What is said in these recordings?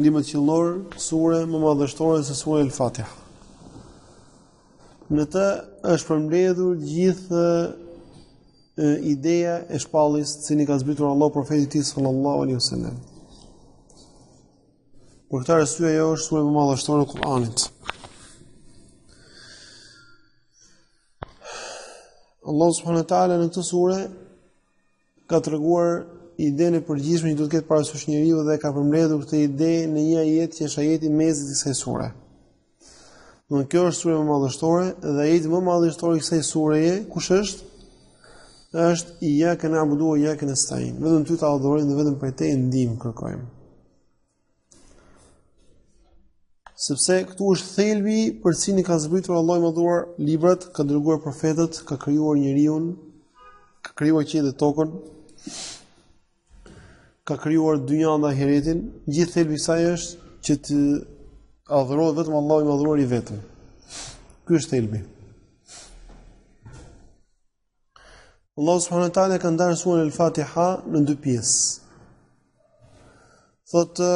libër qellor, sure më madhështore se sura El-Fatiha. Në të është përmbledhur gjithë ideja e shpalljes që i ka zbritur Allah profetit tij sallallahu alaihi wasallam. Për këtë arsye ajo është sura më madhështore e Kuranit. Allah subhanahu wa taala në këtë sure ka treguar idenë e përgjithshme që duhet të ketë parasysh njeriu dhe ka përmbledhur këtë ide në një ajet që është ajeti i mezit i kësaj sure. Në kjo është sura më madhështore dhe ajeti më madhështor i kësaj sureje kush është? Është iyyaka na'budu wa iyyaka nasta'in. Vetëm ty ta adhurojmë dhe vetëm prej teje ndihmë kërkojmë. Sepse këtu është thelbi për cilin ka zbritur Allahu i Madhuar librat, ka dërguar profetët, ka krijuar njeriu, ka krijuar qiellin dhe tokën, ka krijuar dynjan dhe ahiretin. Gjithë thelbi i saj është që të adhurohet vetëm Allahu i Madhuar i vetëm. Ky është thelbi. Allah subhanahu wa taala ka ndarë surën El-Fatiha në dy pjesë. Thotë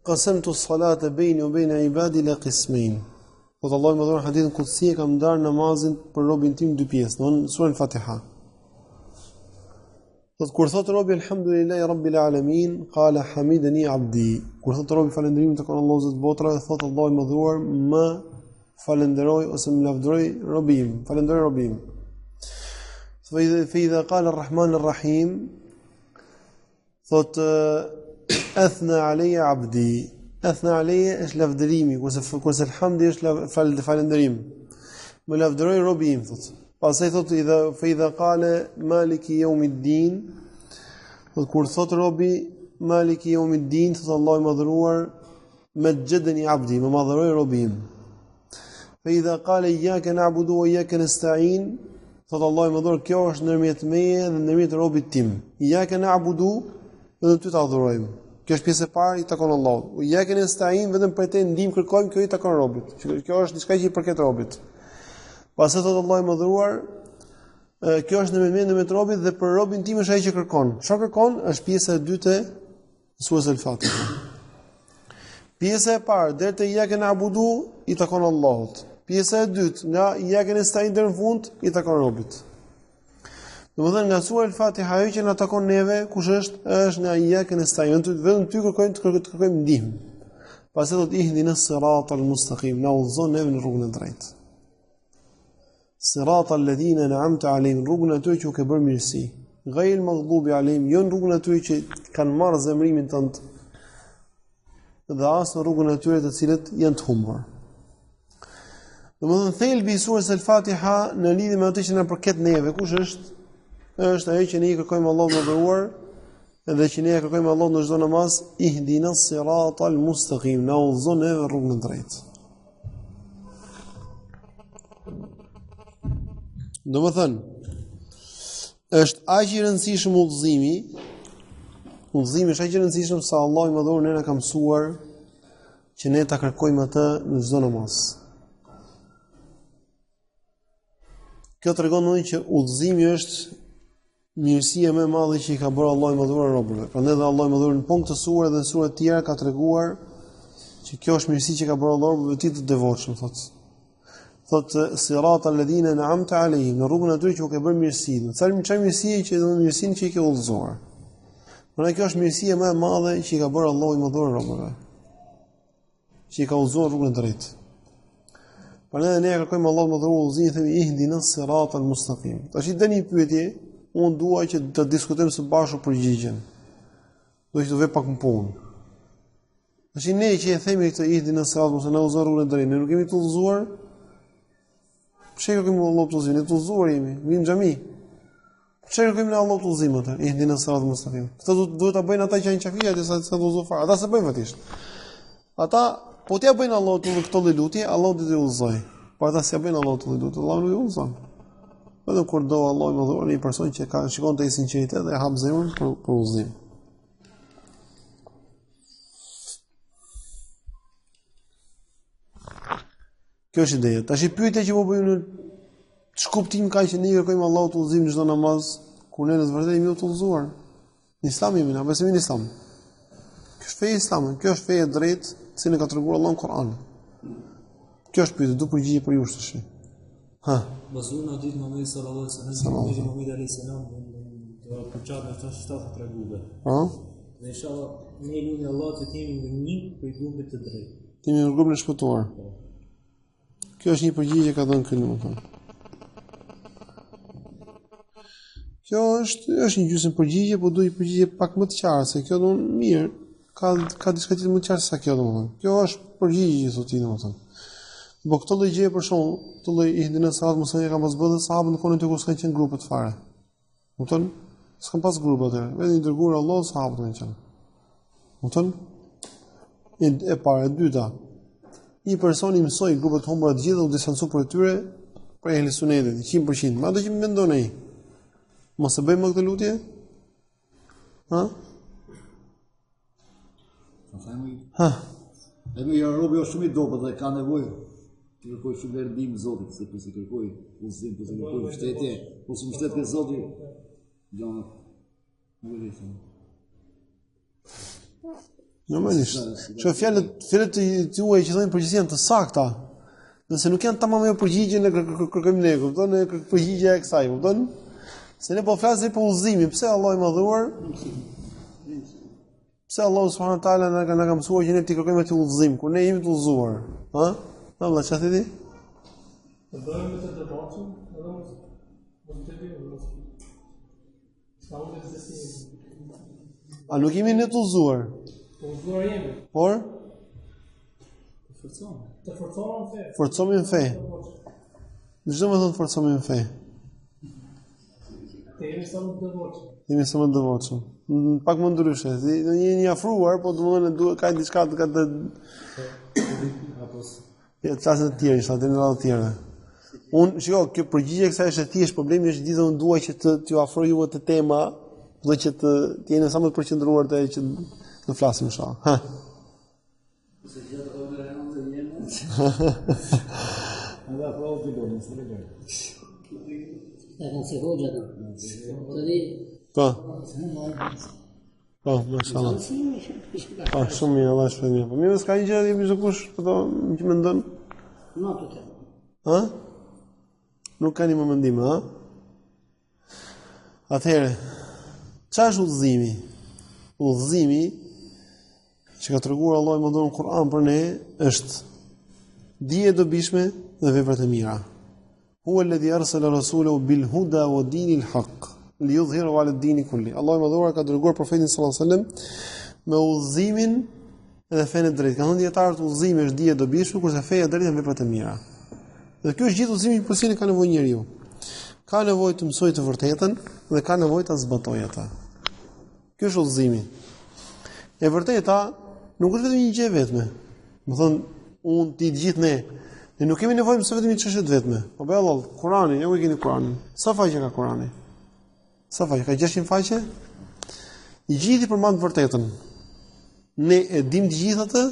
qasamtu as-salata bayni wa bayna ibadi la qismain. Po Allahu më dhon hadithin kutsi e kam ndarë namazin për robën tim në dy pjesë, në surën Fatiha. Thotë kur thotë robi alhamdulillahi rabbil alamin, qala hamidani abdi. Kur thotë robi falënderimin tek Allahu Zot botra, thotë Allahu më dhuar më falenderoj ose më lavdëroj robim, falenderoj robim. فإذا قال الرحمن الرحيم thotë athna alayya abdi. Athna alayya është lavdërimi, kurse alhamdi është falënderim. Më lavdëroi robi im, thotë. Pastaj thotë فإذا قال maliki yawmiddin, thotë kur thotë robi maliki yawmiddin, thotë Allahu i madhëruar majjadani abdi, më madhëroi robi im. فإذا قال iyyaka na'budu wa iyyaka nasta'in, thotë Allahu i madhëruar kjo është ndërmjet meje dhe ndërmjet robit tim. Iyyaka na'budu, vetëm ty ta adhurojmë. Kjo është pjesë e parë i takon Allahut. Iyyaka nasta'in, vetëm për të ndihmë kërkojmë, kjo i takon robit. Kjo është diçka që i përket robit. Pastaj thotë Allahu i madhëruar, kjo është ndërmjet me robit dhe për robin tim është ai që kërkon. Çfarë kërkon? Është pjesa e dytë e surës El-Fatiha. Pjesa e parë deri te iyyaka na'budu i takon Allahut. Pjesa e dytë nga iyyaka nasta'in deri në fund i takon robit. Domethënë nga sura El-Fatiha ajo që na takon neve, kush është? Është nga iyyaka nasta'in. Vetëm ty kërkojmë ndihmë. Pastaj do të ihdinas siratal mustaqim, na udhëzon neve në rrugën e drejtë. Siratal ladhina an'amta alayhim, rrugën atyre që u ke bërë mirësi. Ghayril maghdubi alayhim, jo rrugën atyre që kanë marrë zemrimin tënd. Dhe as në rrugën atyre të cilët janë të humbur. Domethënë thelbi i surës El-Fatiha në lidhje me atë që na përket neve, kush është? Është ajo që ne i kërkojmë Allahut më dhëruar dhe që ne i kërkojmë Allahut në çdo namaz, ihdinas siratal mustaqim, na udhëzon neve rrugën e drejtë. Domethënë është aq i rëndësishëm udhëzimi është aq i rëndësishëm sa Allahu më dhëruar ne na ka mësuar që ne ta kërkojmë atë në çdo namaz. Kjo tregon më që udhëzimi është mirësia më e madhe që i ka bërë Allahu më dhuar robërve. Prandaj dhe Allahu më dhuar në punkt të sura dhe në sura të tjera ka treguar që kjo është mirësi që ka bërë Allahu robërve të devotshëm, thotë. Thotë siratal ladhina an'amta alayhim, në rrugën atyre që u ka bërë mirësi. Në çfarë mirësie që do mirësinë që i ke udhëzuar. Prandaj kjo është mirësia më e madhe që i ka bërë Allahu më dhuar robërve. Që i ka udhëzuar rrugën e drejtë. Prandaj ne kërkojmë Allahut më dhuar udhëzimin, themi ihdinas siratal mustaqim. Tash i dëni një pyetje. Unë dua që të diskutojmë së bashku përgjigjen. Do të vë pak më punë. Tash ne që e themi këtë ihdinas siratal mustaqim, na udhëzon rrugën e drejtë, ne nuk kemi të udhëzuar. Pse kërkojmë Allahut të udhëzojë? Ne të udhëzuar jemi, vim në xhami. Pse kërkojmë Allahut të udhëzojë atë? Ihdinas siratal mustaqim. Këto duhet ta bëjnë ata që janë qafia, disa të udhëzojnë fare. Ata s'e bëjnë fatisht. Ata po t'ia bëjnë Allahut këto lutje, Allahu do t'i udhëzojë. Po ata s'ia bëjnë Allahut të lutje, Allahu nuk i udhëzon. Edhe kur do Allahu më dhuron një person që ka shikon te sinqeritet dhe hap zemrën për udhëzim. Kjo është ideja. Tash pyetja që po bëjmë ç'kuptim ka që ne kërkojmë Allahut udhëzim në çdo namaz, kur ne në të vërtetë jemi të udhëzuar. Në Islam jemi, apo s'jemi në Islam? Kjo Është feja islame, kjo është feja e drejtë, cilën ka treguar Allahu në Kur'an. Kjo është pyetje, do përgjigje për ju tash. Ha. Bazuar në hadith Muhamedi sallallahu alaihi wasallam, Muhamedi alayhis salam, do të përçat në 73 grupe. Ha? Dhe inshallah ne lutem Allah të jemi në një prej grupeve të drejtë. Kemi në grupin e shpëtuar. Kjo është një përgjigje ka dhënë këtu, domethënë. Kjo është një gjysmë përgjigje, por duhet një përgjigje pak më të qartë, se kjo do mirë, ka diçka tjetër më të qartë se kjo domethënë. Kjo është përgjigje thotë ti domethënë. Po këtë lloj gjëje për shkak, këtë lloj ihdina sahabët mos e kanë pas bërë sahabët në kohën e tyre kur s'kan qenë grupe të fare. Kupton? S'kan pas grupe atë, vetëm i dërguar Allahu sahabët kanë qenë. Kupton? E para, e dyta. Një person i mësoi grupet të humbura të gjitha u distancu për tyre për ehli sunetit 100%. Me ato që mendon ai. Mos e bëjmë këtë lutje? Ha? Ha. Edhe ja robi është shumë i dobët dhe ka nevojë të kërkojë shumë ndihmë Zotit, se po si kërkoj udhëzim, po si kërkoj mbështetje, po si mbështet ke Zoti. Gjona. Normalisht. Ço fjalët tuaja që thonë përgjithësi janë të sakta. Nëse nuk janë tamam me përgjigjen e kërkojmë ne, kupton, e përgjigjja e kësaj, kupton? Se ne po flasim për udhëzimin, pse Allahu i madhuar? Pse Allahu subhanahu wa taala na ka mësuar që ne të kërkojmë atë udhëzim kur ne jemi të udhëzuar, ha? Allah çfarë thëti? Do bëjmë të debatin, edhe mos të bëjmë. A nuk jemi ne të udhëzuar? Të udhëzuar jemi. Por të forcohen në fe. Forcohemi në fe. Çdo më thon forcohemi në fe. Të jemi sa më të devotshëm. Jemi sa më të devotshëm. Pak më ndryshe, do jeni afruar, po domethënë duhet ka diçka të ka të apo ja çastë të tjerë, sa të ndonjë të tjerë. Shiko, kjo përgjigje kësaj është thjesht problemi është gjithë unë dua që t'ju afroj juve të tema, do që të jeni sa më të përqendruar te që të flasim inshallah. Ha. Se gjithë orë janë të jemi. Edhe afro të bëjmë, s'e bëj. Kanë se hoxha të di. Po. Po, mashallah. Po, shumë mirë, Allah shpërblet. Po mirë, s'ka një gjë jemi zokush, po do që mendon. Ha? Nuk ka një më mendim, ha? Atëherë, çfarë është udhëzimi? Udhëzimi që ka treguar Allahu më në Kur'an për ne është dije e dobishme dhe vepra të mira. Huwa alladhi arsala rasulahu bil huda wa dinil haqq liyudhhirahu 'ala ad-dini kulli. Allahu më dhuar ka dërguar profetin sallallahu alajhi wasallam me udhëzimin dhe fenë e drejtë. Ka thënë dietarët udhëzimi është dije e dobishme, kurse feja e drejtë janë veprat e mira. Dhe kjo është gjithë udhëzimi për cilin ka nevojë njeriu. Ka nevojë të mësojë të vërtetën dhe ka nevojë ta zbatojë atë. Ky është udhëzimi. E vërteta nuk është vetëm një gjë vetme. Do thonë unë ti gjithë ne nuk kemi nevojë mësoj vetëm një çështje vetme. Po bëj Allah, Kurani, ju e keni Kuranin. Sa faqe ka Kurani? Sa faqe? Ka 600 faqe? I gjithë përmend vërtetën. Ne e dim të gjithë atë?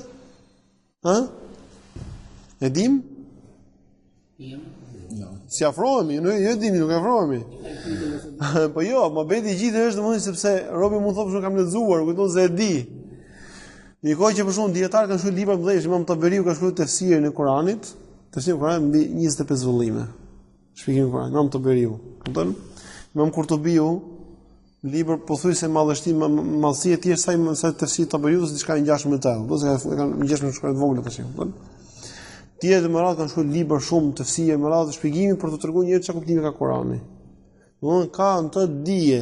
Ha? E dim? Si afrohemi, jo e dimi, nuk afrohemi. Po jo, më bëti gjithë është domosdoshmë sepse robi mund thotë se kam lexuar, kujton se e di. Nikoj që për shkak dietar kanë shkruar libra të mëdhenj, Imam Taberiu ka shkruar tefsirin e Kuranit, tefsirin e Kuranit mbi 25 vëllime. Shpjegimi i Kuranit, Imam Taberiu, kupton? Imam Kurtubiu, libër pothuajse madhështi, madhësi e tjerë sa tefsiri i Taberiut, diçka e ngjashme me të. Do të kanë ngjashme me shkruar të vogla tash, kupton? Tjerë më radh kanë shkruar libra shumë tefsiri më radh shpjegimi për të treguar njerëzit çka kuptimi ka Kurani. Domthonë ka anë dije.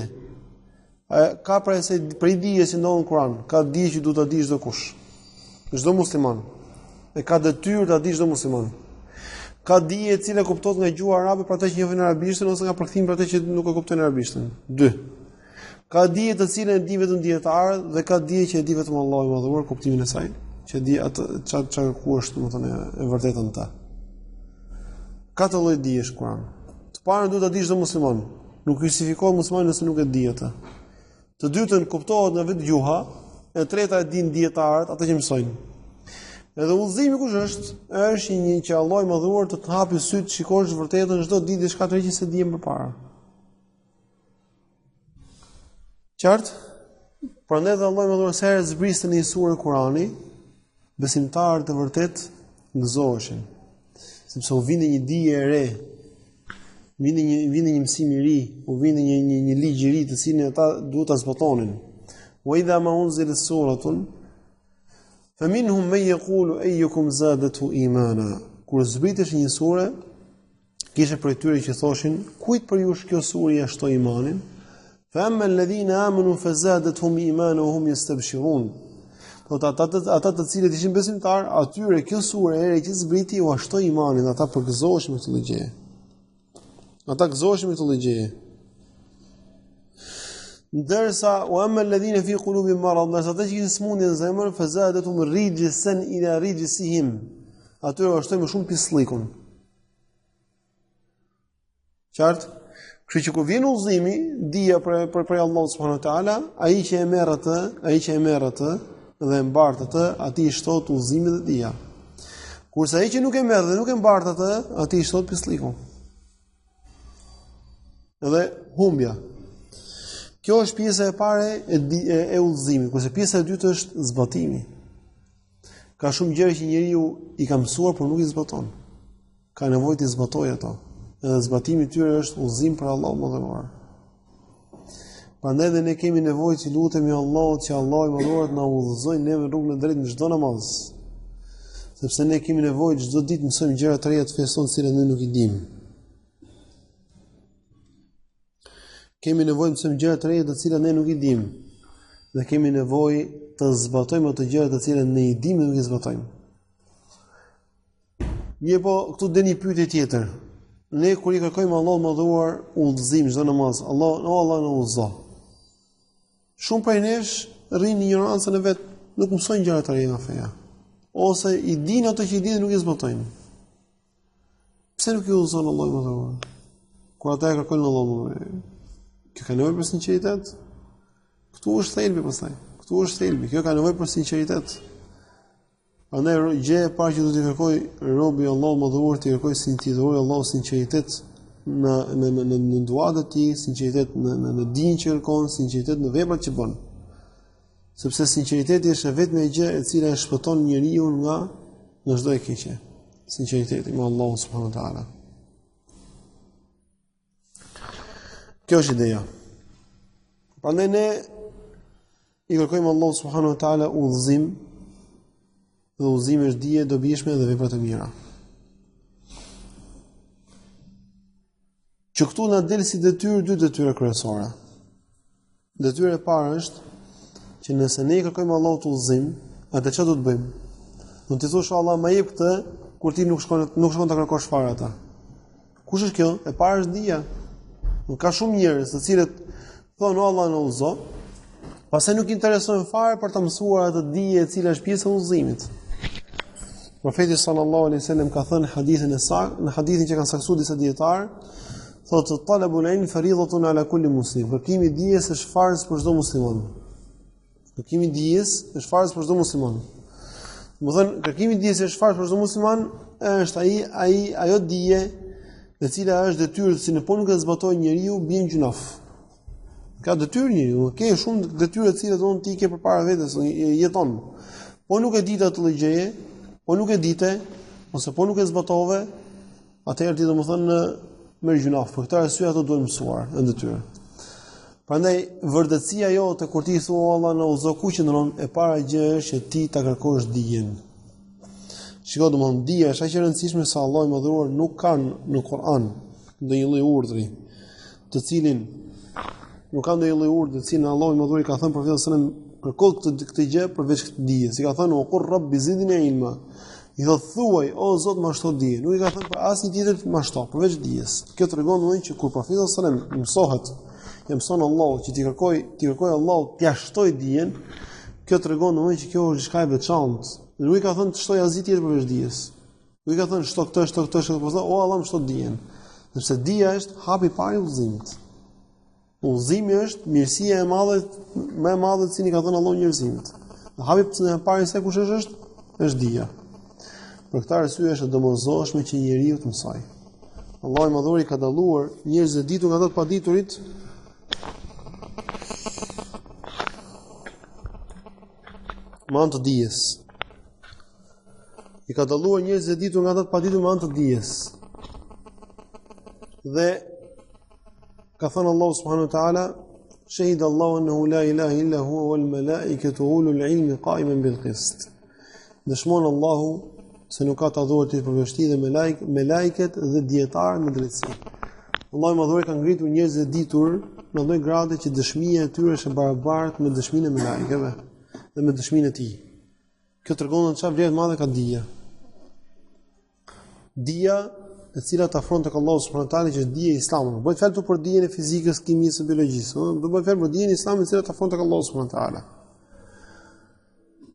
Ka pra se për dije që ndodhen në Kur'an, ka dije që duhet ta di çdo kush. Çdo musliman. E ka detyrë ta di çdo musliman. Ka dije e cila kuptohet nga gjuha arabe për ata që njohin arabishtën ose nga përkthimi për ata që nuk e kuptojnë arabishtën. 2. Ka dije të cilën e di vetëm dietarët dhe ka dije që e di vetëm Allahu i madhuar kuptimin e saj, që di atë çfarë ku është, domethënë e vërtetën ta. Ka të lloj dijesh Kur'an. Të parën duhet ta di çdo musliman. Nuk justifikohet muslimani nëse nuk e di atë. Të dytën kuptohet nga vetë gjuha, e treta e din dietarët, ata që mësojnë. Edhe udhëzimi kush është? Është një që Allahu i madhuar të hapi syt, shikosh vërtetën çdo ditë diçka të re që se dihem përpara. Qartë? Prandaj dhe Allahu më dhuron se herë zbriste në një sure Kurani, besimtarët e vërtet gëzoheshin, sepse u vinte një dije e re, vinte një mësim i ri, u vinte një ligj i ri të cilin ata duhet ta zbatonin. Wa idha ma unzilat suratun faminhum man yaqulu ayyukum zadatu imana. Kur zbritesh një sure, kishte për tyre që thoshin, kujt për ju kjo sure ja shtoi imanin? Fa amma alladhina amanu fazadatuhum imana wa hum yastabshirun. Ata të cilët ishin besimtar, atyre kjo sure e re që zbriti u shtoi imanin, ata përgëzoheshin me këtë gjë. Ata gëzoheshin me këtë gjë. Ndërsa wa amma alladhina fi qulubihim marad, ata që kishin smundje në zemër, fazadatuhum rijsan ila rijsihim. Atyre u shtoi më shumë pisllikun. Qartë? Kështu që kur vjen udhëzimi, dija për Allahu subhanahu wa taala, ai që e merr atë dhe e mbart atë, atij i shtot udhëzimi dhe dija. Kurse ai që nuk e merr dhe nuk e mbart atë, atij i shtot pislliku. Edhe humbja. Kjo është pjesa e parë e udhëzimit, kurse pjesa e dytë është zbatimi. Ka shumë gjëra që njeriu i ka mësuar por nuk i zbaton. Ka nevojë të zbatojë ato. Edhe zbatimi i tyre është udhëzim për Allahun më dhëruar. Prandaj ne kemi nevojë të lutemi Allahut që Allahu më dhëruar të na udhëzojë neve në rrugën e drejtë në çdo namaz. Sepse ne kemi nevojë çdo ditë mësojmë gjëra të reja të fesë tonë, të cilat ne nuk i dimë. Kemi nevojë të mësojmë gjëra të reja të cilat ne nuk i dimë. Dhe kemi nevojë të zbatojmë ato gjëra të cilat ne i dimë dhe nuk i zbatojmë. Mirë, po këtu dhe një pyetje tjetër. Ne kur i kërkojmë Allahut më dhuar udhëzim çdo namaz, Allah na udhëzo. Shumë prej nesh rrinë në ignorancën e vet, nuk mësojnë gjëra të reja nga feja. Ose i dinë ato që i dinë nuk i zbatojnë. Pse nuk i udhëzon Allahu më dhuar? Kur ata e kërkojnë Allahun, kjo ka nevojë për sinqeritet. Ktu është thelbi pastaj. Ktu është thelbi. Kjo ka nevojë për sinqeritet. Andaj gjë e parë që do të kërkoj robi i Allahut më dhuar, të kërkoj sinqeritet, Allahu sinqeritet në duat e tij, sinqeritet në dijen që kërkon, sinqeritet në veprat që bën. Sepse sinqeriteti është vetëm e gjë e cila e shpëton njeriu nga çdo e keqe. Sinqeriteti me Allahun subhanuhu teala. Kjo është ideja. Prandaj ne i kërkojmë Allahut subhanuhu teala udhëzim. Dhe udhëzimi është dije e dobishme dhe vepra të mira. Që këtu na del si detyrë dy detyra kryesore. Detyra e parë është që nëse ne i kërkojmë Allahut udhëzim, atë çfarë do të bëjmë? Do të thosh Allah më jep këtë kur ti nuk shkon ta kërkosh fare atë. Kush është kjo? E para është dija. Nuk ka shumë njerëz të cilët thonë Allah na udhëzo, pastaj nuk interesojnë fare për të mësuar atë dije e cila është pjesë e udhëzimit. Profeti sallallahu alaihi wasallam ka thënë në hadithin që kanë saktuar disa dietar, thotë talabul ilm fariidatun ala kulli muslim. Kërkimi i dijes është farz për çdo musliman. Kërkimi i dijes është farz për çdo musliman. Do të thënë kërkimi i dijes është farz për çdo musliman, është ajo dije e cila është detyrë, si nëse nuk e zbatojë njeriu, bën gjunaf. Ka detyrë njeriu, ka shumë detyra të cilat do të ke përpara vetes, jeton. Po nuk e di atë gjëje, po nuk e dite, ose po nuk e zbatove, atëherë ti domethënë merr gjunaf. Për këtë arsye ato duhen mësuar, në detyrë. Prandaj vërtetësia jote kur ti thua Allah na udhëzo ku qëndron, e para gjë është që ti ta kërkosh dijen. Shikoj domethënë dija është aq e rëndësishme sa Allahu më dhuar nuk kanë në Kur'an ndonjë lloj urdhri, të cilin nuk ka ndonjë lloj urdhri të cilin Allahu më dhuar i ka thënë profetit sallallahu alajhi wasallam kërko këtë gjë përveç këtë dije. Si ka thënë o qur rabbi zidni ilma. I do thuaj o Zot më shto dije. Nuk i ka thënë për asnjë tjetër më shto përveç dijes. Kjo tregon domosdoshmë që kur profeti sallallahu alajhi wasallam mësohet, ja mëson Allahu që ti kërkoj Allahu t'ia shtoj dijen, kjo tregon domosdoshmë që kjo është diçka e veçantë. Nuk i ka thënë të shtoj asnjë tjetër përveç dijes. Nuk i ka thënë shto këtë, po o Allah më shto dijen. Sepse dija është hapi i parë i udhëzimit. Udhëzimi është mirësia më e madhe që i ka dhënë Allahu njerëzimit. Dhe hapi i parë se kush është dija. Për këtë arsye është domosdoshme që njeriu të mësoj. Allahu më dhuri ka dalluar njerëzit e ditur nga ata të paditurit. me anë të dijes. I ka dalluar njerëzit e ditur nga ata të paditur me anë të dijes. Dhe ka thënë Allahu subhanahu wa taala, shahida Allahu annahu la ilaha illa huwa wal malaikatu ulul ilmi qa'iman bil qist. Dëshmon Allahu se nuk ka të adhuruar për vështirë dhe melajket dhe dietarë në drejtësi. Allahu i madhuri ka ngritur njerëzit e ditur në lloj grade që dëshmia e tyre është e barabartë me dëshminë e melajkeve dhe me dëshminë e tij. Kjo tregon se çfarë vlerë të madhe ka dija. Dija e cila të afron tek Allahu subhanahu wa taala, që është dija e Islamit. Bëhet fjalë për dijen e fizikës, kimisë, biologjisë, do bëhet fjalë për dijen e Islamit e cila të afron tek Allahu subhanahu wa taala.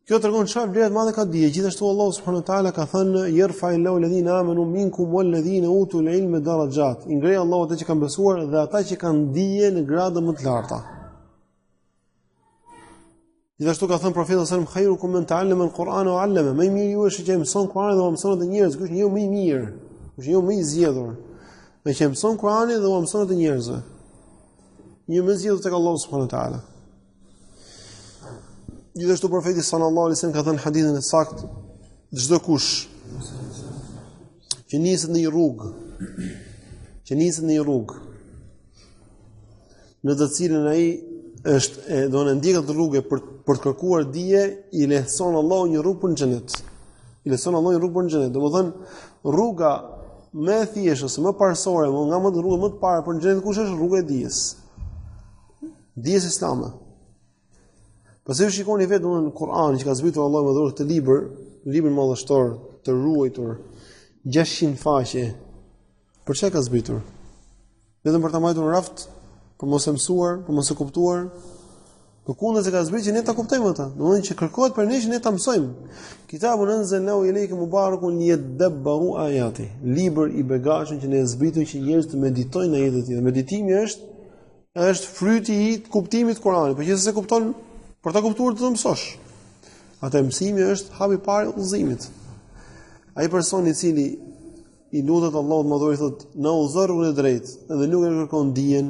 Kjo tregon çfarë vlerë të madhe ka dija. Gjithashtu Allahu subhanahu wa taala ka thënë yarfa'illahu alladhina amanu minkum walladhina utul ilma darajat. I ngrej Allahu ata që kanë besuar dhe ata që kanë dije në grade më të larta. Gjithashtu ka thënë profeti sallallahu alajhi wasallam khairukum man ta'allama al-Qur'ana wa 'allama. Më i miri ju është që mëson Kur'anin dhe mëson edhe njerëz, ky është njeriu më i mirë. Është njeriu më i zgjedhur. Me që mëson Kur'anin dhe mëson edhe njerëzve. Një më zgjedhur tek Allahu subhanahu wa taala. Gjithashtu profeti sallallahu alajhi wasallam ka thënë hadithin e saktë, çdo kush që niset në një rrugë, në të cilën ai është do në ndjekët rrugë për të kërkuar dije, i lehtëson Allahu një rrugë për në xhenet. Domethënë rruga më e thjeshtë ose më parsorë, nga rruga më të parë për në xhenet kush është? Rruga e dijes. Dijes islame. Pasi shikoni vetëm në Kur'an që ka zbritur Allahu më dhuroi këtë librin madhështor të ruajtur 600 faqe. Për çka ka zbritur? Vetëm për ta mbajtur raft, për mos e mësuar, për mos e kuptuar. Përkundër se ka zbritur që ne ta kuptojmë ata. Domethënë që kërkohet për ne që ne ta mësojmë. Kitabun anzalnahu ilayka mubarakun liyadabbaru ayati. Libër i begatshëm që ne e zbritur që njerëzit të meditojnë ajetet e tij. Meditimi është fryti i kuptimit të Kuranit. Por nëse kupton, për ta kuptuar të mësosh. Atë mësimi është hapi i parë i udhëzimit. Ai person i cili i lutet Allahut madhuri thotë, "Na udhëzo rrugën e drejtë", dhe nuk e kërkon dijen,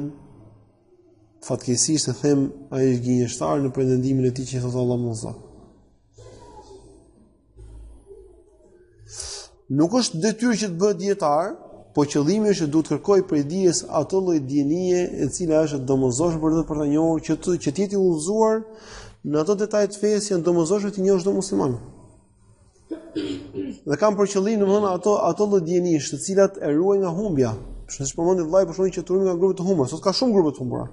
fatkeqësisht e them, ai është gënjeshtar në pretendimin e tij që thotë Allahu mëso. Nuk është detyrë që të bëhet dietar, po qëllimi është që duhet kërkoj prej dijes atë lloj dienie e cila është domosdoshme për ta njohur që të jetë i udhëzuar në ato detaje të fesë që janë domosdoshme të njohësh çdo musliman. Dhe kam për qëllim domethënë ato lloj dienish, të cilat e ruajnë nga humbja. Për momentin vllai për shkakun që turimi nga grupet e humbura, sot ka shumë grupe të humbura.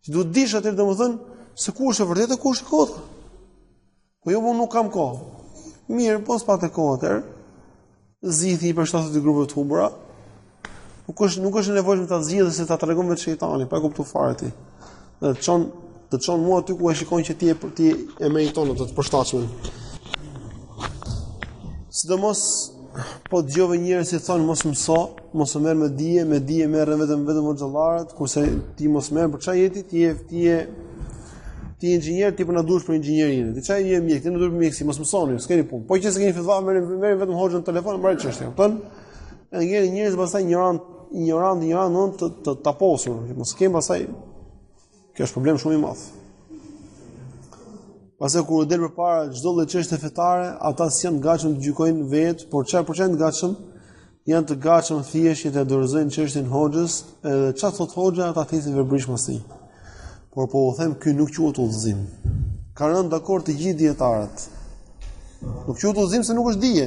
Që duhet dish atë domethënë se ku është e vërtetë, ku është e kota. Po jo, unë nuk kam kohë. Mirë, po s'pa të kohë atëherë. Zithi për 70 grupe të humbura. Nuk është e nevojshme ta zgjidhë se ta tregon vetë shejtani, pa kuptuar fare ti. Dhe të çon mua aty ku e shikon që ti e meriton atë të përshtatshëm. Sidomos po dëgjova njerëz që thonë mos mëso, mos u merr me dije merren vetëm xhallarët, kurse ti mos merr për çfarë jeti, ti je inxhinier, ti po na duhesh për inxhinierinë. Ti çfarë je mjek, ti nuk duhet mjeksi, mos mësoni, s'keni punë. Po që s'keni fitva, merrni vetëm hoxhën në telefon, mbaj çështën. Kupton? Ngjerë njerëz pastaj ignorant të taposur, mos kem pastaj. Kjo është problem shumë i madh. Pastaj kur u del përpara çdo lloj çështje fetare, ata s'janë të gatshëm të gjykojnë vetë, por çfarë po janë të gatshëm? Janë të gatshëm thjesht të dorëzojnë çështjen hoxhës, edhe çfarë thot hoxha ata thesin verbërishmësi. Por po u them, ky nuk quhet udhëzim. Ka rënë dakord të gjithë dietarët. Nuk quhet udhëzim se nuk është dije.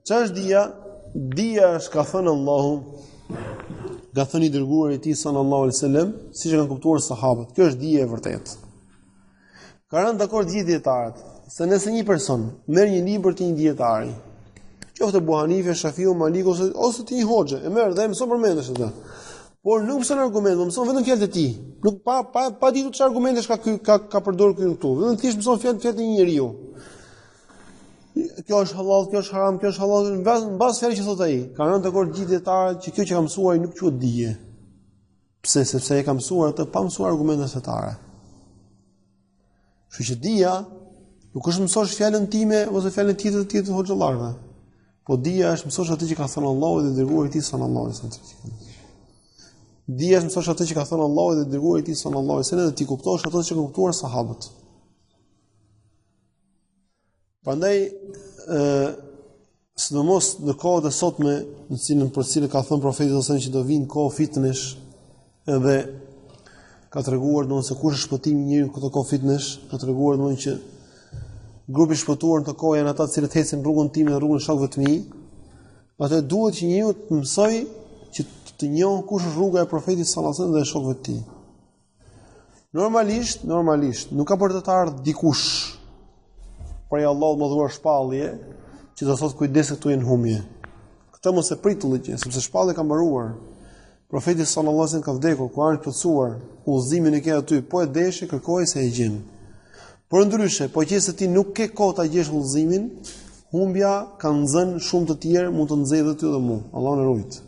Çfarë është dija? Dija është, ka thënë Allahu, ka thënë i dërguari i tij sallallahu alaihi wasallam, siç e kanë kuptuar sahabët. Kjo është dija e vërtetë. Ka rënë dakord gjithë dietarët se nëse një person merr një libër të një dietari, qoftë Abu Hanife, Shafiu, Malik ose të një hoxhe, e merr dhe e mëson përmendesh atë. Por nuk mëson argument, mëson vetëm fjalët e tij. Nuk pa ditur çfarë argumentesh ka përdorur këtu. Vetëm thjesht mëson fjalët e një njeriu. Kjo është halal, kjo është haram, kjo është halal, mbas fjalës që thot ai. Ka rënë dakord gjithë dietarët që kjo që ka mësuar nuk quhet dije. Pse? Sepse ai ka mësuar atë pa mësuar argumente fetare. Kështu që dija nuk është mësosh fjalën time ose fjalën tjetër të hoxhallarëve. Po dija është mësosh atë që ka thënë Allahu dhe dërguari i tij sallallahu alaihi wasallam. Dihesh mësosh atë që ka thënë Allahu dhe dërguari i tij sallallahu alaihi wasallam dhe ti kuptosh atë që kanë kuptuar sahabët. Prandaj sidomos në kohët e sotme, në cilën për cilën ka thënë profeti sallallahu alaihi wasallam që do vinë kohë fitnesh, edhe ka treguar domosë se kush është shpëtimi i njeriu këtë kohë fitnesh, ka treguar domosë që grupi i shpëtuar në të kohë janë ata që ecin rrugën time dhe rrugën e shokëve të mi. Atë duhet që njeriu të mësoj që të njohë kush është rruga e profetit sallallahu alajhi wasallam dhe e shokëve të tij. Normalisht, nuk ka për të ardhur dikush prej Allahut më dhuar shpallje që do thotë kujdes këtu janë humje. Këtë mos e pritulli që sepse shpallja ka mbaruar. Profeti sallallahu alajhi wasallam ka vdekur, Kurani plotësuar, udhëzimin e ke aty, po e deshi kërkoi se e gjen. Por ndryshe, po qëse ti nuk ke kohë ta gjesh udhëzimin, humbja ka nxënë shumë të tjerë, mund të nxjerrë ty dhe mua. Allahu na ruaj.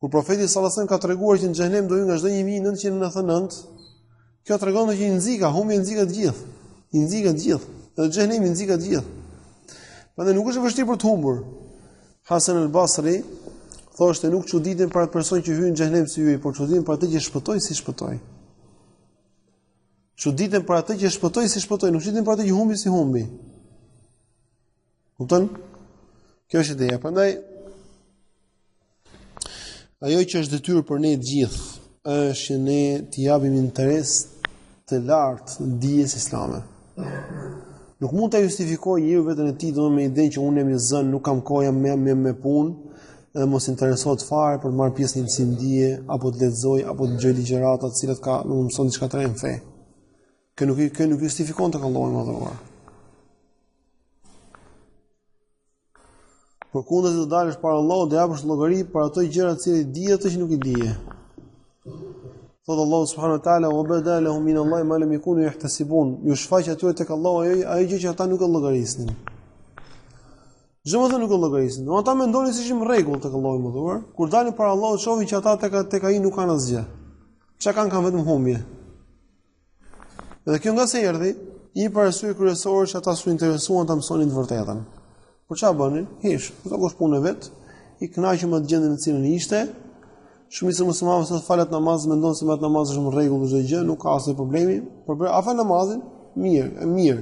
Kur profeti sallallahu alajhi wasallam ka treguar që në xhenem do hyjnë nga çdo 1999, kjo tregon që i nxika, humbi nxika të gjithë. I nxika të gjithë. Edhe xhenemi nxika të gjithë. Prandaj nuk është e vështirë për të humbur. Hasan al-Basri thoshte nuk çuditen për atë person që hyn në xhenem si hyj, por çuditen për atë që shpëtoi si shpëtoi. Çuditen për atë që shpëtoi si shpëtoi, nuk çuditen për atë që humbi si humbi. Kupton? Kjo është ideja. Prandaj ajo që është detyrë për ne të gjithë është që ne t'i japim interes të lartë në dijes islame. Nuk mund ta justifikojë njeriu veten e tij domosdoshmë me idenë që unë jam i zënë, nuk kam kohë me punë, edhe mos interesohet fare për të marrë pjesë në mësim dije, apo të lexoj, apo të dëgjoj ligjërata të cilat ka më mëson diçka të re në fe. Kë nuk justifikon tek Allahu më dhuar. Përkundër se të dalësh para Allahut dhe japësh llogari për ato gjëra të cilat di ato që nuk i dije. Thot Allahu subhanahu wa taala wa badalahum min Allahi ma lam yakunu yahtasibun. Ju shfaq atyre tek Allahu ajo gjë që ata nuk e llogarisnin. Domethënë nuk e llogarisnin. Ata mendonin se ishim rregull tek Allahu më dhuar. Kur dalin para Allahut shohin që ata tek ai nuk kanë asgjë. Çka kanë vetëm humbje. Dhe kjo nga se erdhi, një parasysh kryesore që ata s'u interesuan ta mësonin të vërtetën. Por çfarë bënin? Hiç, këto kush punë vet, i kënaqur me gjendjen në cilën ishte. Shumica e muslimanëve sot falet namaz, mendon se me atë namaz është në rregull çdo gjë, nuk ka asnjë problemi, por a fal namazin? Mirë.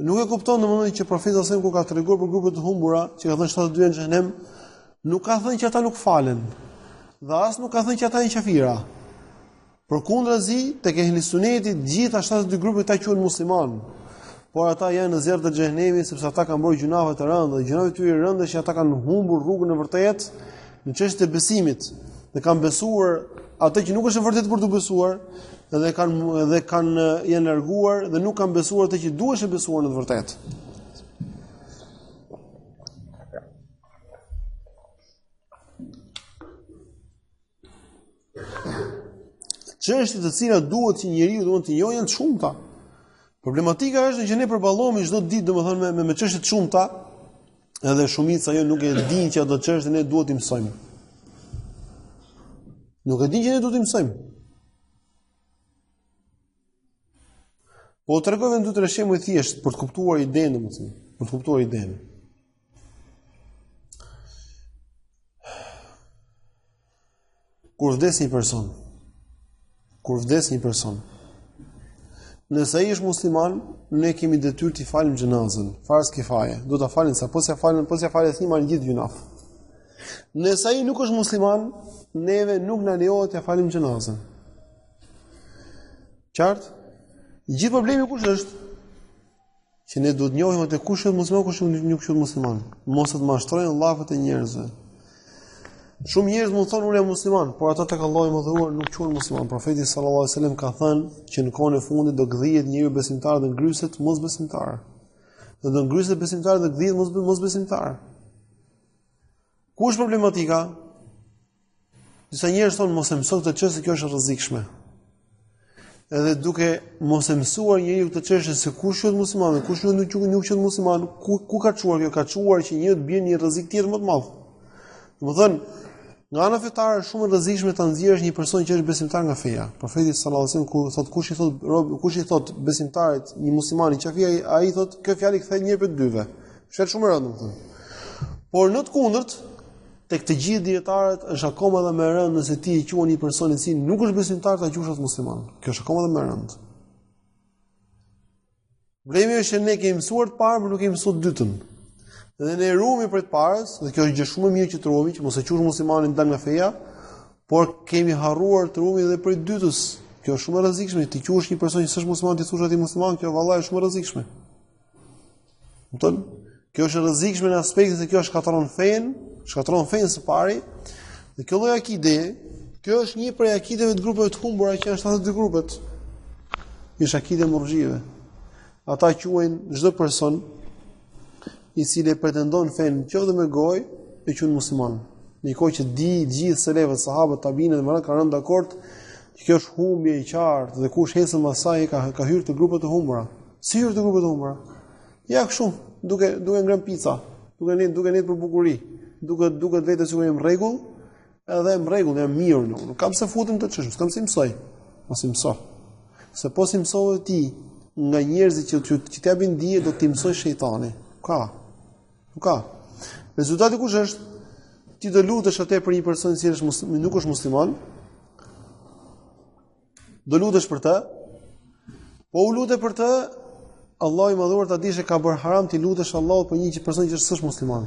Nuk e kupton domosdoshmë që profeti sallallahu alajhi wasallam kur ka treguar për grupet e humbura, që ka thënë 72 në xhenem, nuk ka thënë që ata nuk falen. Dhe as nuk ka thënë që ata janë kafira. Përkundrazi, tek ehli suneti, gjithë 72 grupet ata quhen musliman. Por ata janë në zjarr të xhenemit sepse ata kanë bërë gjunafe të rënda, dhe gjunafe të tyre rënda që ata kanë humbur rrugën e vërtetë në çështën e besimit. Dhe kanë besuar atë që nuk është e vërtetë për të besuar, dhe janë larguar dhe nuk kanë besuar atë që duhesh të besuar në të vërtetë. Çështjet të cilat duhet që njeriu duhet të njohë janë të shumta. Problematika është që ne përballohemi çdo ditë domethënë me çështje të shumta, edhe shumica jo nuk e dinë që ato çështje ne duhet t'i mësojmë. Nuk e dinë që ne duhet t'i mësojmë. Po tregoj vetëm 2-3 shembuj thjesht për të kuptuar idenë domethënë, për të kuptuar idenë. Kur vdes një person, nëse ai është musliman, ne kemi detyrë t'i falim xhenazën, farz kifaje. Do ta falim sa po s'ia falen thim marrin gjithë gjunaf. Nëse ai nuk është musliman, neve nuk na lejohet t'ia falim xhenazën. Qartë? Gjithë problemi kush është? Që ne duhet njohim atë kush është musliman, kush nuk është musliman. Mos të mashtrojnë llafët e njerëzve. Shumë njerëz mund thonë unë jam musliman, por ata tek Allahu më dhuar nuk quhen musliman. Profeti sallallahu alajhi wasallam ka thënë që në kohën e fundit do gdhihet njeriu besimtar dhe ngryset mosbesimtar. Do ngryset besimtar dhe gdhihet mosbesimtar. Ku është problematika? Disa njerëz thonë mos e mëso këtë çështje, kjo është e rrezikshme. Edhe duke mos e mësuar njeriu këtë çështje se kush është musliman, kush nuk është musliman, ku ka çuar kjo? Ka çuar që njeriu të bën një rrezik tjetër më të madh. Domethënë, nga ana fetare është shumë e rrezikshme ta nxjerrësh një person që është besimtar nga feja. Profeti sallallahu alajhi wasallam kush i thot besimtarit, një musliman i qafia, ai thot kjo fjalë kthehet një për dyve. Është shumë e rëndë domethënë. Por në të kundërt, tek të gjithë dietarët është akoma edhe më e rëndë nëse ti i quhen një person i cili nuk është besimtar ta quhesh musliman. Kjo është akoma edhe më e rëndë. Problemi është që ne kemi mësuar të parë, por nuk kemi mësuar të dytën. Dhe ne ruhemi për të parës, dhe kjo është gjë shumë e mirë që të ruhemi, që mos e quhesh muslimanin dal nga feja, por kemi harruar të ruhemi edhe për të dytës. Kjo është shumë e rrezikshme, ti quhesh një person që s'është musliman, ti thosh aty musliman, kjo vallahi është shumë e rrezikshme. Kupton? Kjo është e rrezikshme në aspektin se kjo shkatërron fen së pari, dhe kjo lloj akide, kjo është një prej akideve të grupeve të humbura që janë 72 grupet. Është akide murxhive. Ata quajnë çdo person i cili pretendon fen qoftë me gojë e quhen musliman. Në kohë që di gjithë selefët, sahabët, tabiinët dhe kanë rënë dakord që kjo është humbje e qartë dhe kush hesën mbas saj ka hyrë te grupet e humbura. Si hyrë te grupet e humbura? Ja kështu, duke ngrënë pica, duke ne për bukuri, duke vetë sigurisht jam rregull, edhe në rregull, jam mirë, nuk kam se futem të çështës, kam si mësoj. Mos i mëso. Se po si mësove ti nga njerëzit që të japin dije, do t'i mësoj shejtani. Nuk ka. Rezultati kush është? Ti do lutesh atë për një person i cili nuk është musliman. Do lutesh për të. Po u lutë për të, Allahu i madhuar ta dish se ka bërë haram ti lutesh Allahut për një person që s'është musliman.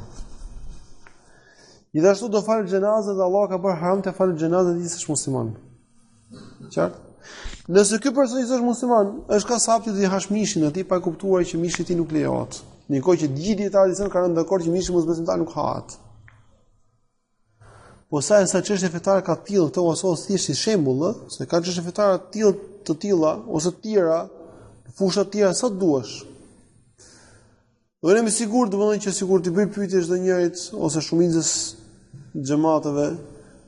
Gjithashtu do fal xhenazën dhe Allah ka bërë haram të fal xhenazën dhe s'është musliman. Qartë? Nëse ky person që është musliman është kasap që i hash mishin atij pa kuptuar që mishi i tij nuk lejohet. Në kohë që të gjithë dietarët kanë rënë dakord që mishi mosbesimtar nuk hahet. Po sa çështje fetare ka të tillë këto ose thjesht si shembull, se ka çështje fetare të tilla ose të tjera, fusha të tjera sa duash. Do jemi sigurt domethënë që sigurt i bëj pyetje çdo njërit ose shumicës xhamateve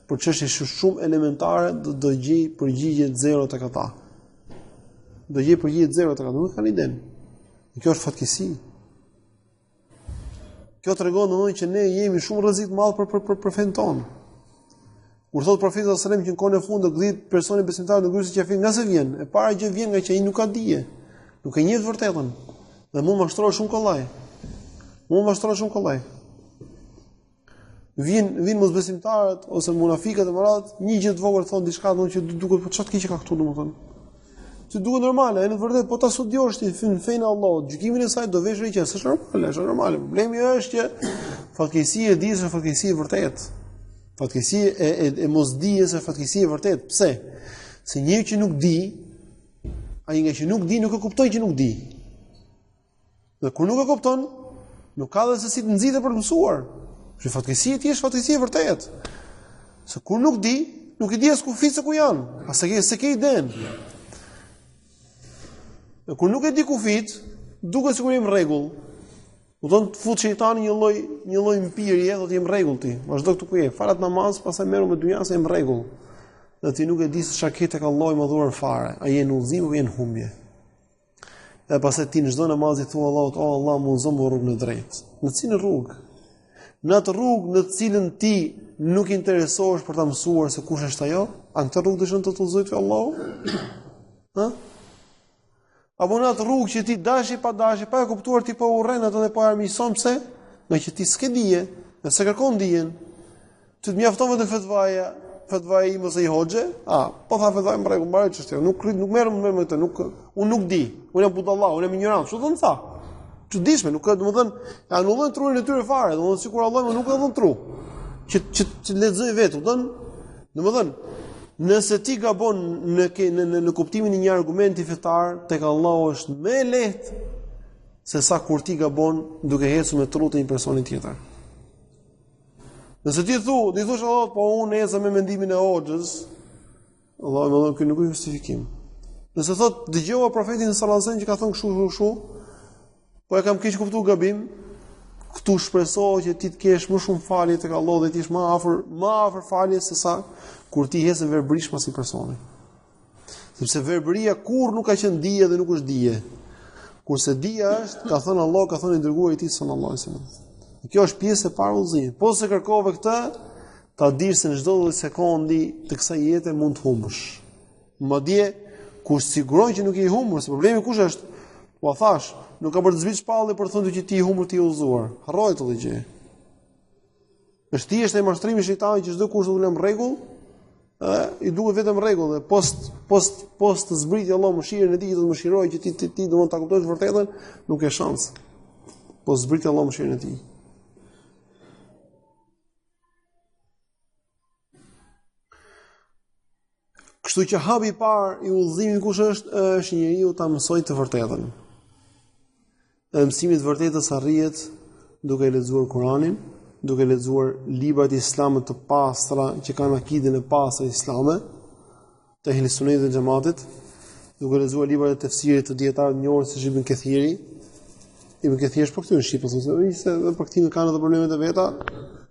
për çështje shumë elementare do gjej përgjigje zero tek ata. Do gjej përgjigje zero tek ata, nuk kanë iden. Kjo është fatkeqësi. Kjo tregon domosdoshmë që ne jemi shumë rrezik të madh për fen ton. Kur thot profeti sallallahu alajhi wasallam që në kohën e fundit do gdhit personi besimtar në gryzë qafin, nga se vjen? E para gjë vjen nga që ai nuk ka dije. Nuk e njeh të vërtetën. Dhe mund mashtrohet shumë kollaj. Vin mosbesimtarët ose munafiqët e mërat, një gjë të vogël thon diçka domosdoshmë që duket po çfarë të keq ka këtu domosdoshmë. Ti duket normale, në vërtet po ta studiosh ti fenë e Allahut, gjykimin e saj do vesh rëqe, është normale. Problemi është që fatkeqësia e dijes është fatkeqësi e vërtet. Fatkeqësia e mosdijes është fatkeqësi e vërtet. Pse? Se njëri që nuk di, ai nga që nuk di nuk e kupton që nuk di. Dhe kur nuk e kupton, nuk ka dhe se si të nxitë për të mësuar. Që fatkeqësia e tij është fatkeqësi e vërtet. Se kur nuk di, nuk i di as kufit se ku janë, as se ke iden. E kur nuk e di kufit, duket sikur jam rregull. Do të fut shejtani një lloj mpirje, do të jem rregull ti. Vazhdo këtu ku je, falat namaz, pastaj merru me dynjan se jam rregull. Dhe ti nuk e di se çka ke tek Allahu më dhuar fare, a je në udhëzim apo je në humbje. Dhe pastaj ti në çdo namaz i thua Allahut, o Allah, më udhëzo në rrugën e drejtë. Në cilën rrugë? Në atë rrugë në të cilën ti nuk interesohesh për ta mësuar se kush është ajo, a këtë rrugë dëshon të udhëzoj ti Allahu? Ha? Apo në atë rrugë që ti dashi pa e kuptuar ti po urren atë dhe po armiqson pse? Nga që ti s'ke dije, nëse kërkon dijen, ti të mjafton vetëm fatvaja ime ose i hoxhe, po tha fatvaja më rregull, mbaroj çështën, nuk merrem me këtë, unë nuk di, unë jam budallahu, unë jam ignorant, çu do të tha? Çuditshme, nuk ka, domethënë, anullojnë trurin e tyre fare, domethënë sikur Allahu më nuk ka dhënë tru. Që lexoj vetë, domethënë, nëse ti gabon në kuptimin e një argumenti fetar, tek Allahu është më e lehtë se sa kur ti gabon duke ecur me trurin e një personi tjetër. Nëse ti thosh Allahut, po unë eza me mendimin e hoxhës, Allahu më thonë që nuk ka justifikim. Nëse thot dëgjova profetin sallallahu alajhi wasallam që ka thënë kështu, po e kam keq kuptuar gabim, këtu shpresohet që ti të kesh më shumë falje tek Allahu dhe ti jesh më afër faljes se sa kur ti hesë verbërish pas një personi. Sepse verbëria kurrë nuk ka qenë dije dhe nuk është dije. Kurse dija është, ka thënë Allah, ka thënë i dërguari i tij sallallahu alajhi wasallam. Kjo është pjesë e parë udhëzimit. Po se kërkove këtë, ta dish se në çdo 10 sekondi të kësaj jete mund të humbësh. Madje kur siguron që nuk je i humbur, se problemi kush është? Po thash, nuk ka për të zbrit shpallë për të thënë që ti i humbur ti i udhëzuar. Harroj këtë gjë. Është thjesht ai mashtrimi i shejtanit që çdo kush do të lëm rregull, i duhet vetëm rregull dhe post të zbritë Allah mëshirën e tij që do të mëshirojë që ti do të ta kuptosh vërtetën, nuk ke shans. Po zbritë Allah mëshirën e tij. Kështu që hapi i parë i udhëzimit kush është njeriu ta mësojë të vërtetën. Dhe mësimi i vërtetës arrihet duke lexuar Kur'anin, duke lexuar librat islamit të pastra që kanë akiden e pastër islame, të Ahlus Sunnit dhe Xhamatit, duke lexuar librat e tefsirit të dietarëve të njohur si Ibn Kathiri. Ibn Kathiri është për këtyre shqipës, se edhe për këtimin kanë edhe problemet e veta,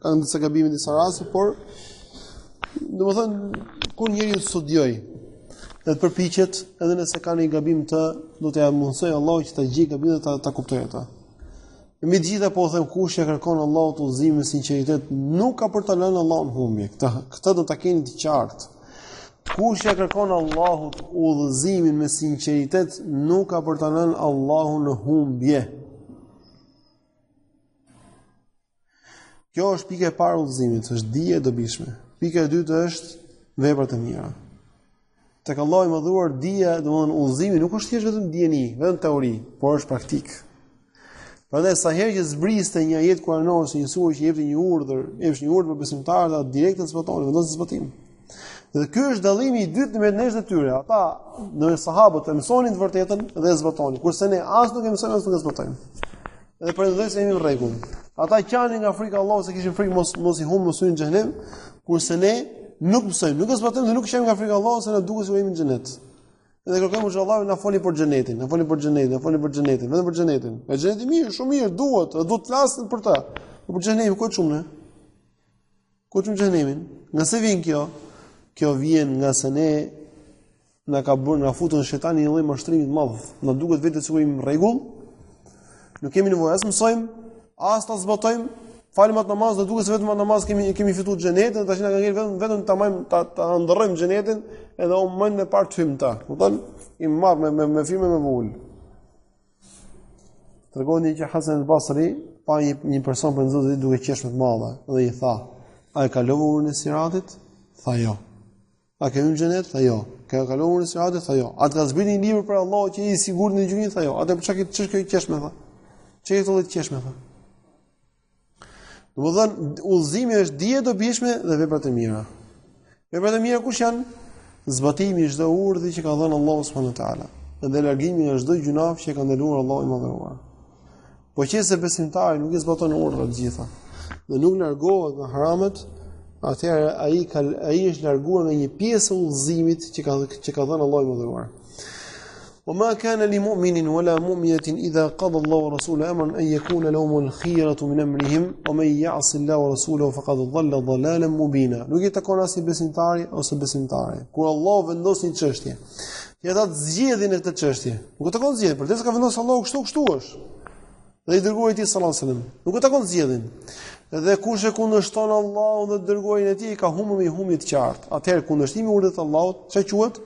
kanë disa gabime në disa raste, por domethënë kur njeriu studioj dhe të përpiqet, edhe nëse ka një gabim do t'ia mundsoj Allahu që ta gjejë gabimin dhe ta kuptojë ata. Me të gjitha po them kush e kërkon Allahut udhëzim me sinqeritet nuk ka për ta lënë Allahun humbje. Këtë do ta keni të qartë. Kush e kërkon Allahut udhëzimin me sinqeritet nuk ka për ta lënë Allahun në humbje. Kjo është pika e parë e udhëzimit, është dija e dobishme. Pika e dytë është veprat e mira. Tek Allahu i mëdhuar dija, domthonë udhëzimi nuk është thjesht vetëm dieni, vetëm teori, por është praktik. Prandaj sa herë që zbriste një ajet kuranor ose një sure që jepte një urdhër për besimtarët, ata direkt e zbatonin, vendosin zbatim. Dhe ky është dallimi i dytë mes nesh dhe tyre. Ata, në sahabët, e mësonin të vërtetën dhe e zbatonin, kurse ne as nuk e mësojmë as nuk e zbatojmë. Dhe pretendojnë se jemi në rregull. Ata qanin nga frika e Allahut se kishin frikë mos i humbë mësuin në xhenem, kurse ne nuk mësojmë, nuk e zbatojmë dhe nuk qejmë nga frika e Allahut se na duket se jemi në xhenet. Dhe kërkojmë që Allahu na fali për xhenetin, na fali për xhenetin, na fali për xhenetin, vetëm për xhenetin. E xheneti mirë, shumë mirë, duhet të flasim për ta. Për xhenetin ku shumë ne? Ku të xhenemin? Nga se vjen kjo? Kjo vjen nga se ne na ka bërë nga futën shejtani një lloj mashtrimi të madh. Na duket vetë se jemi në rregull. Nuk kemi nevojë as mësojmë, as ta zbatojmë. Falim atë namaz, do duket se vetëm atë namaz kemi fituar xhenetin, tash na ka ngel vetëm ta ndërrojmë xhenetin, edhe o mend e parë të hym ta. Kupton? I marr me firmë me vul. Tregoni që Hasan al-Basri pa një person për Zotin duke qesh me të madhe dhe i tha: "A e kalova urën e Siratit?" Tha jo. "A ke hyrë në xhenet?" Tha jo. "Ka kalova urën e Siratit?" Tha jo. "A të ka zbritur një libër për Allah që i sigurt në gjykin?" Tha jo. "Atë për çka ç'është kjo qesh me tha?" "Çe këto të qesh me tha?" Domethënë udhëzimi është dije e dobishme dhe veprat e mira. Veprat e mira kush janë? Zbatimi i çdo urdhri që ka dhënë Allahu subhanahu wa taala, dhe largimi nga çdo gjunaf që ka ndaluar Allahu i madhëruar. Po qëse besimtari nuk i zbaton urdhrat të gjitha dhe nuk largohet nga haramet, atëherë ai është larguar nga një pjesë e udhëzimit që ka dhënë Allahu i madhëruar. وما كان لمؤمن ولا مؤمنة إذا قضى الله ورسوله أمرا أن يكون لهم الخيرة من أمرهم ومن يعص الله ورسوله فقد ضل ضلالا مبينا. Nuk i takon as i besimtari ose besimtare. Kur Allah vendos një çështje, që ata të zgjedhin në këtë çështje. Nuk i takon zgjedhjen, përderisa ka vendosur Allahu kështu është. Dhe i dërguari i tij sallallahu alajhi wasallam. Nuk i takon zgjedhjen. Dhe kush e kundërshton Allahun dhe dërguarin e tij ka humbur me humbje të qartë. Atëherë kundërshtimi i urdhit të Allahut, çfarë quhet?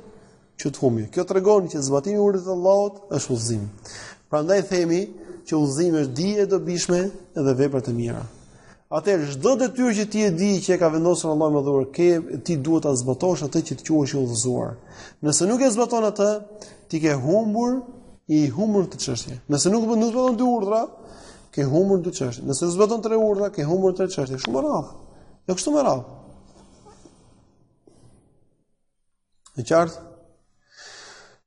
Që të humbi. Kjo tregon që zbatimi i urdhit të Allahut është udhëzim. Prandaj themi që udhëzimi është dije e dobishme dhe veprat e mira. Atëherë çdo detyrë që ti e di që e ka vendosur Allahu më dhuar, ti duhet ta zbatosh atë që të quhesh i udhëzuar. Nëse nuk e zbaton atë, ti ke humbur këtë çështje. Nëse nuk zbaton dy urdhra, ke humbur dy çështje. Nëse zbaton tre urdhra, ke humbur tre çështje. Shumë rrallë. Jo kështu më rrallë. Në qartë?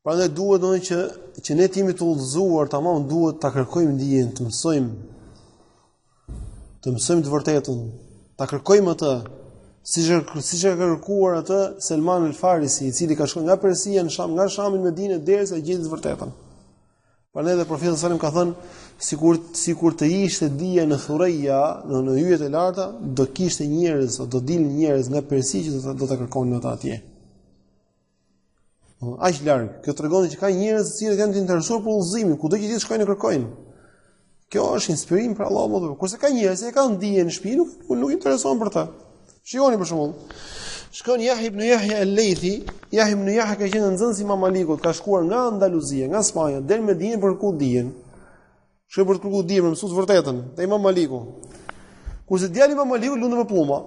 Prandaj duhet domethënë që ne jemi të udhëzuar, tamam, duhet ta kërkojmë dijen, të mësojmë të vërtetën, ta kërkojmë atë, siç e ka kërkuar atë Selman el-Farisi, i cili ka shkuar nga Persia në Sham, nga Shami në Medinë derisa gjeti të vërtetën. Prandaj edhe profeti sallallahu alajhi wasallam ka thënë, sikur të ishte dija në Thuraya, në hyjet e larta, do kishte njerëz, do dilnin njerëz nga Persia që do ta kërkonin ata atje. Aq larg. Kjo tregon që ka njerëz të cilët janë të interesuar për udhëzimin, kudo që ti shkojnë e kërkojnë. Kjo është inspirim për Allahu më dhuar. Kurse ka njerëz që kanë dijen në shtëpi, nuk interesohen për ta. Shihoni për shembull. Shkon Yahya ibn Yahya al-Laythi, Yahya ibn Yahya ka qenë nxënës i Imam Malikut, ka shkuar nga Andaluzia, nga Spanja deri në Medinë për të kërkuar dijen. Shkoi për të kërkuar dijen, për mësues vërtetën, te Imam Maliku. Kurse djali Imam Malikut lundte me plluma.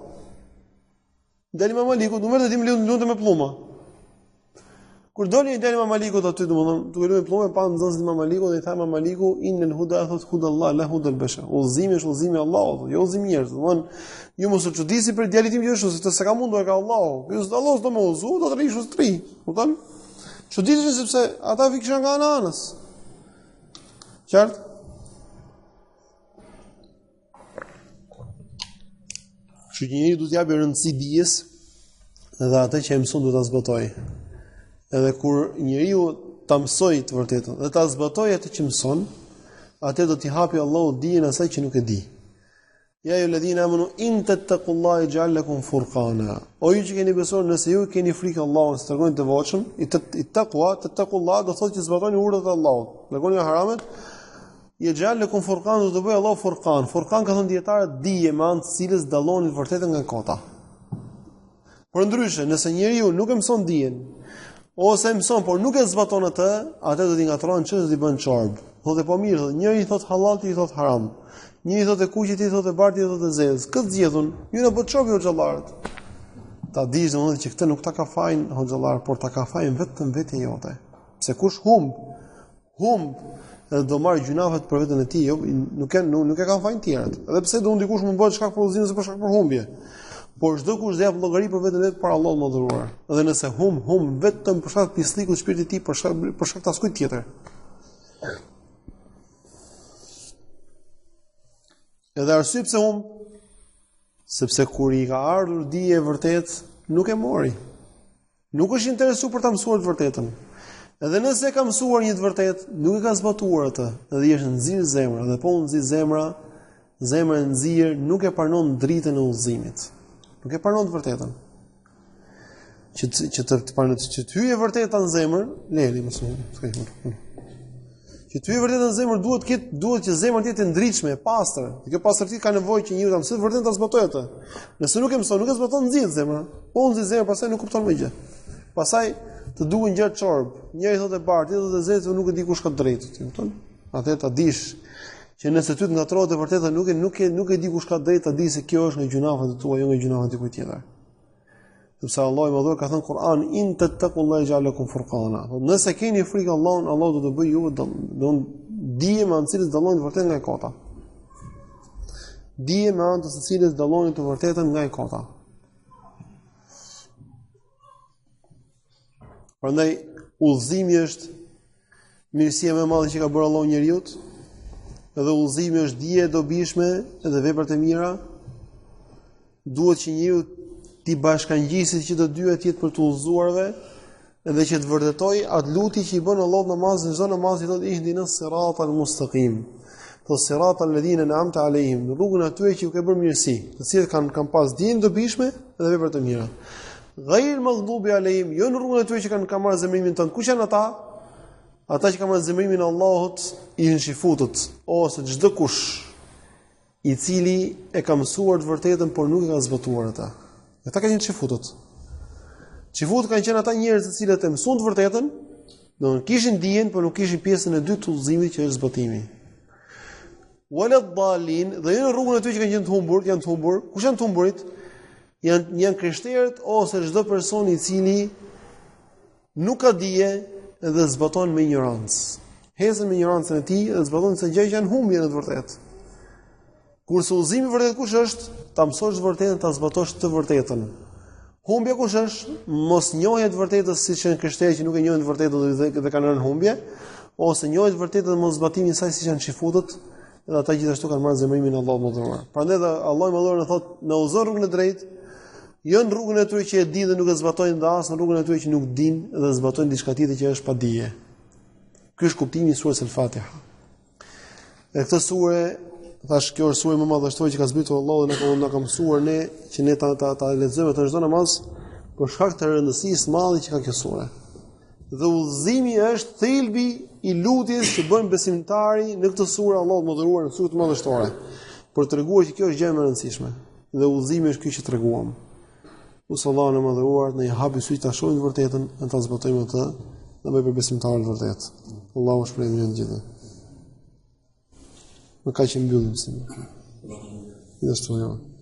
Djali Imam Malikut nuk merrte tim lundte me plluma. Kur doli djali Imam Malikut aty domethënë, duke luajtur me plluma pa nxënësit Imam Malikut dhe i tha Imam Maliku innal huda thot hudallah la hudal bashar. Udhëzimi është udhëzimi i Allahut, jo udhëzimi i njerëzve. Domethënë, ju mos u çuditni për djalit tim që është se s'ka mundur ka Allahu. Ju Allahu do më udhëzu, do të rish ustri. Kupton? Çuditni sepse ata fikshën nga anës. Qartë? Që njëri du t'japi rëndësi dijes edhe atë që e mëson du t'a zbatoj. Edhe kur njeriu ta mësoj të vërtetën dhe ta zbatoj atë që mëson, atë do t'i hapi Allahu dijen asaj që nuk e di. Ja ju ledhina amanu in tattaqullaha yaj'al lakum furqana. O ju që keni besuar, nëse ju keni frikë Allahut, së tregoni të devotshëm, i taqullaha do thotë që zbatoni urdhrat e Allahut. Largoni nga haramet. Yaj'al lakum furqan do të bëjë Allahu furqan. Furqan ka thënë dietarët dije me anë të cilës dalloni vërtetën nga kota. Por ndryshe, nëse njeriu nuk e mëson dijen, ose e mëson por nuk e zbaton atë do t'i ngatron çështë do t'i bën çorb. Thotë po mirë, thotë, njëri thot halal, tjetri thot haram. Njëri thotë kuqi, tjetri thotë bardhi, tjetri thotë zezë. Këtë zgjedhun, ju na bë çorb hoxhallarët. Ta dish domosdoshmë që këtë nuk ta ka fajin hoxhallar, por ta ka fajin vetëm vetë jote. Pse kush humb edhe do marr gjunafet për veten e tij, jo, nuk e kanë fajin tjerët. Edhe pse do ndikush më bëhet shkak për udhëzim ose për shkak për humbje. Por çdo kush do jap llogari për veten e vet para Allahut më dhuruar. Edhe nëse humb vetëm për shkak të pislikut të shpirtit të tij, për shkak të askujt tjetër. Edhe arsye pse humb, sepse kur i ka ardhur dije e vërtet, nuk e mori. Nuk është interesuar për ta mësuar të vërtetën. Edhe nëse e ka mësuar një të vërtetë, nuk e ka zbatuar atë, edhe është nxirr zemra, dhe po nxirr zemra e nxirr nuk e pranon dritën e udhëzimit. Nuk e pranon të vërtetën. Që të hyjë vërteta në zemër, leli më shumë. Që të hyjë vërteta në zemër duhet që zemra të jetë e ndritshme, e pastër. Dhe kjo pastërti ka nevojë që njeriu ta mësojë vërtetën ta zbatojë atë. Nëse nuk e mëson, nuk e zbaton nxirr zemra. Po nxirr zemra, pastaj nuk kupton më gjë. Pastaj të duhen gjë çorb. Njëri thotë bardh, tjetri thotë zezë, nuk e di kush ka drejtë, kupton? Atë ta dish që nëse ty të ngatrohet e vërteta nuk e di kush ka drejtë, ta di se kjo është nga gjunafat e tua, jo nga gjunafat e dikujt tjetër. Sepse Allahu më dhur ka thënë Kur'an in tattaqullaha yaj'al lakum furqana. Nëse keni frikë Allahun, Allahu do të bëjë ju do dije me anë të cilës dalloni të vërtetën nga e kota. Dije me anë të cilës dalloni të vërtetën nga e kota. Prandaj udhëzimi është mirësia më e madhe që ka bërë Allahu njeriu, edhe udhëzimi është dije e dobishme edhe veprat e mira. Duhet që njeriu t'i bashkangjisë që të dyja të jetë për të udhëzuarve, edhe që të vërtetoj atë lutje që i bën Allahu namazin, çdo namaz i thotë ihdinas siratal mustaqim. Po siratal ladhina an'amta alehim, rrugën atyre që u ke bërë mirësi, të cilët kanë pas dijen dobishme edhe veprat e mira. Ghayr maghdubi alehim, jo në rrugën atyre që kanë marrë zemrimin tënd. Kush janë ata? Ata që kanë marrë zemrimin e Allahut, i shifutut, ose çdo kush i cili e ka mësuar të vërtetën por nuk e ka zbatuar atë. Ata kanë qenë shifutut. Shifutut kanë qenë ata njerëz të cilët e mësuan të vërtetën, domthonë kishin dijen, por nuk kishin pjesën e dytë të udhëzimit që është zbatimi. Walad dallin, dhe në rrugën aty që kanë qenë të humbur, janë të humbur. Kush janë të humburit? Janë krishterët ose çdo person i cili nuk ka dije dhe zbaton me ignorancë. Hesën me ignorancën e tij dhe zbaton se gjë që janë humbje në të vërtetë. Kurse udhëzimi i vërtetë kush është? Ta mësosh të vërtetën, ta zbatosh të vërtetën. Humbja kush është? Mos njohja e të vërtetës, siç janë krishterët që nuk e njohin të vërtetën dhe kanë rënë humbje, ose njohja e të vërtetën dhe mos zbatimi i saj, siç janë shifutët, dhe ata gjithashtu kanë marrë zemrimin e Allahut më të madh. Prandaj Allahu më dhuron thotë, "Në udhëzon rrugën e drejtë, jo në rrugën e tyre që e dinë dhe nuk e zbatojnë, dhe as në rrugën e tyre që nuk dinë dhe zbatojnë diçka tjetër që është pa dije." Ky është kuptimi i surës Al-Fatiha. E këtë sure, thash, kjo është sure më madhështore që ka zbritur Allahu dhe na ka mësuar ne që ne ta lexojmë të çdo namaz për shkak të rëndësisë së madhe që ka kjo sure. Dhe udhëzimi është thelbi i lutjes që bën besimtari në këtë sure Allahut më dhuruar në surën madhështore, për treguar që kjo është gjë e rëndësishme. Dhe udhëzimi është ky që treguam. Sallallahu në madhëruar në i hapi sy ta shohim të vërtetën, në ta zbatojmë atë dhe bëj për besimtarët të vërtetë. Allahu shpëlojë në gjithë. Më ka që mbyllim si. Gjithashtu, jo.